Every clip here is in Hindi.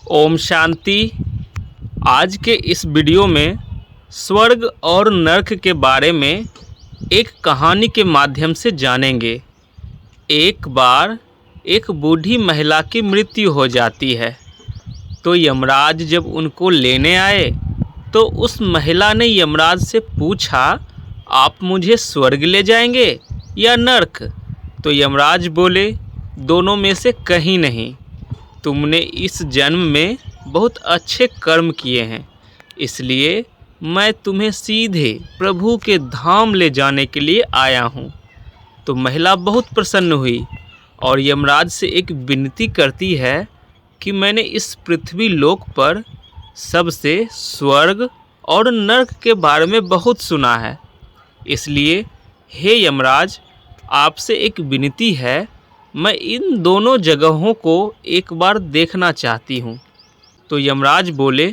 ओम शांति। आज के इस वीडियो में स्वर्ग और नरक के बारे में एक कहानी के माध्यम से जानेंगे। एक बार एक बूढ़ी महिला की मृत्यु हो जाती है, तो यमराज जब उनको लेने आए तो उस महिला ने यमराज से पूछा, आप मुझे स्वर्ग ले जाएंगे या नरक? तो यमराज बोले, दोनों में से कहीं नहीं। तुमने इस जन्म में बहुत अच्छे कर्म किए हैं, इसलिए मैं तुम्हें सीधे प्रभु के धाम ले जाने के लिए आया हूँ। तो महिला बहुत प्रसन्न हुई और यमराज से एक विनती करती है कि मैंने इस पृथ्वी लोक पर सबसे स्वर्ग और नरक के बारे में बहुत सुना है, इसलिए हे यमराज, आपसे एक विनती है, मैं इन दोनों जगहों को एक बार देखना चाहती हूँ। तो यमराज बोले,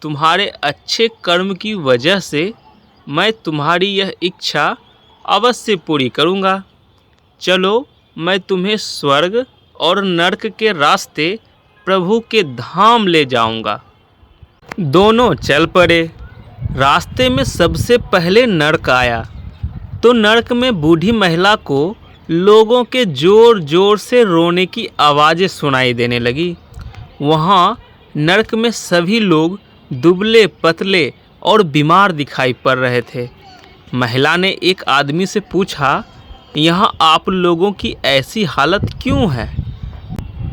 तुम्हारे अच्छे कर्म की वजह से मैं तुम्हारी यह इच्छा अवश्य पूरी करूँगा। चलो, मैं तुम्हें स्वर्ग और नरक के रास्ते प्रभु के धाम ले जाऊँगा। दोनों चल पड़े। रास्ते में सबसे पहले नरक आया, तो नरक में बूढ़ी महिला को लोगों के ज़ोर ज़ोर से रोने की आवाज़ें सुनाई देने लगी। वहाँ नरक में सभी लोग दुबले पतले और बीमार दिखाई पड़ रहे थे। महिला ने एक आदमी से पूछा, यहाँ आप लोगों की ऐसी हालत क्यों है?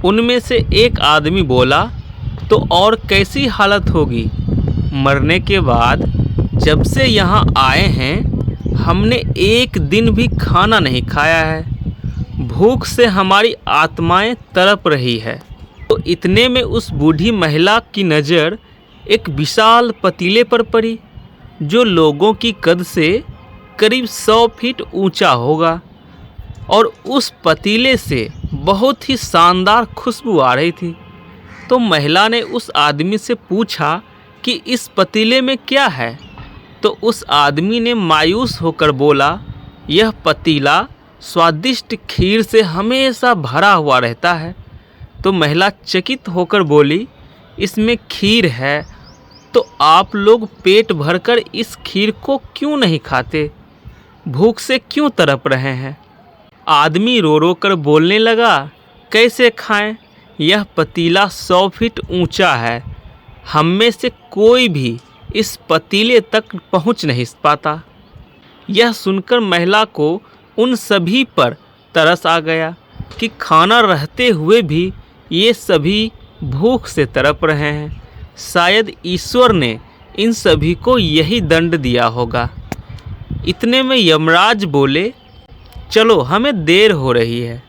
उनमें से एक आदमी बोला, तो और कैसी हालत होगी? मरने के बाद जब से यहाँ आए हैं, हमने एक दिन भी खाना नहीं खाया है। भूख से हमारी आत्माएं तड़प रही है। तो इतने में उस बूढ़ी महिला की नज़र एक विशाल पतीले पर पड़ी, जो लोगों की कद से करीब 100 फीट ऊंचा होगा, और उस पतीले से बहुत ही शानदार खुशबू आ रही थी। तो महिला ने उस आदमी से पूछा कि इस पतीले में क्या है? तो उस आदमी ने मायूस होकर बोला, यह पतीला स्वादिष्ट खीर से हमेशा भरा हुआ रहता है। तो महिला चकित होकर बोली, इसमें खीर है, तो आप लोग पेट भरकर इस खीर को क्यों नहीं खाते? भूख से क्यों तड़प रहे हैं? आदमी रो रो कर बोलने लगा, कैसे खाएं? यह पतीला 100 फीट ऊंचा है, हम में से कोई भी इस पतीले तक पहुंच नहीं पाता। यह सुनकर महिला को उन सभी पर तरस आ गया कि खाना रहते हुए भी ये सभी भूख से तड़प रहे हैं। शायद ईश्वर ने इन सभी को यही दंड दिया होगा। इतने में यमराज बोले, चलो, हमें देर हो रही है।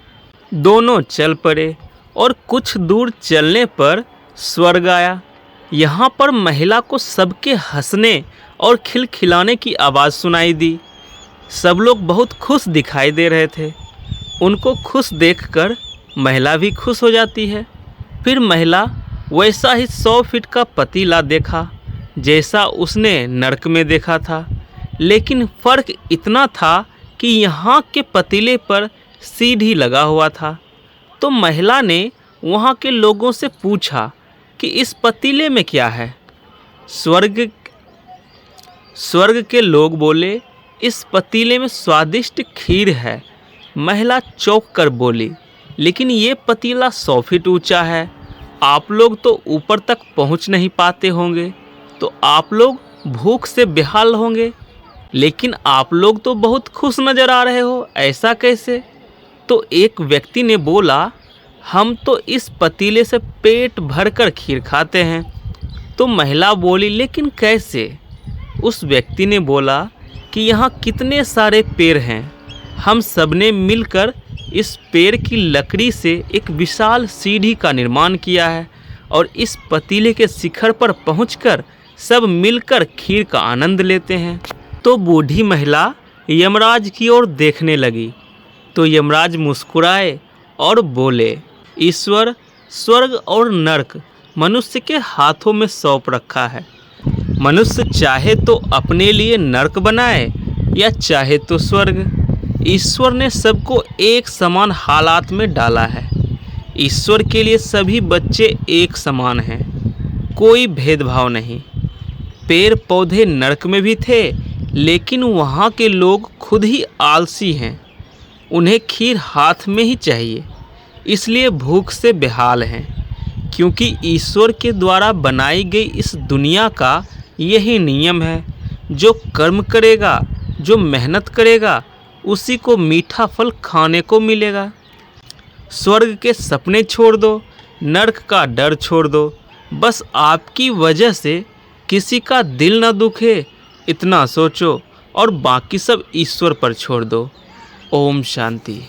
दोनों चल पड़े और कुछ दूर चलने पर स्वर्ग आया। यहाँ पर महिला को सबके हंसने और खिलखिलाने की आवाज़ सुनाई दी। सब लोग बहुत खुश दिखाई दे रहे थे। उनको खुश देखकर महिला भी खुश हो जाती है। फिर महिला वैसा ही 100 फीट का पतीला देखा जैसा उसने नरक में देखा था, लेकिन फ़र्क इतना था कि यहाँ के पतीले पर सीढ़ी लगा हुआ था। तो महिला ने वहाँ के लोगों से पूछा कि इस पतीले में क्या है? स्वर्ग के लोग बोले, इस पतीले में स्वादिष्ट खीर है। महिला चौंक कर बोली, लेकिन ये पतीला 100 फीट ऊंचा है, आप लोग तो ऊपर तक पहुंच नहीं पाते होंगे, तो आप लोग भूख से बेहाल होंगे। लेकिन आप लोग तो बहुत खुश नज़र आ रहे हो, ऐसा कैसे? तो एक व्यक्ति ने बोला, हम तो इस पतीले से पेट भरकर खीर खाते हैं। तो महिला बोली, लेकिन कैसे? उस व्यक्ति ने बोला कि यहाँ कितने सारे पेड़ हैं, हम सबने मिलकर इस पेड़ की लकड़ी से एक विशाल सीढ़ी का निर्माण किया है, और इस पतीले के शिखर पर पहुंचकर सब मिलकर खीर का आनंद लेते हैं। तो बूढ़ी महिला यमराज की ओर देखने लगी। तो यमराज मुस्कुराए और बोले, ईश्वर स्वर्ग और नरक मनुष्य के हाथों में सौंप रखा है। मनुष्य चाहे तो अपने लिए नरक बनाए या चाहे तो स्वर्ग। ईश्वर ने सबको एक समान हालात में डाला है। ईश्वर के लिए सभी बच्चे एक समान हैं, कोई भेदभाव नहीं। पेड़ पौधे नरक में भी थे, लेकिन वहाँ के लोग खुद ही आलसी हैं। उन्हें खीर हाथ में ही चाहिए, इसलिए भूख से बेहाल हैं। क्योंकि ईश्वर के द्वारा बनाई गई इस दुनिया का यही नियम है, जो कर्म करेगा, जो मेहनत करेगा, उसी को मीठा फल खाने को मिलेगा। स्वर्ग के सपने छोड़ दो, नरक का डर छोड़ दो। बस आपकी वजह से किसी का दिल न दुखे, इतना सोचो और बाकी सब ईश्वर पर छोड़ दो। ओम शांति।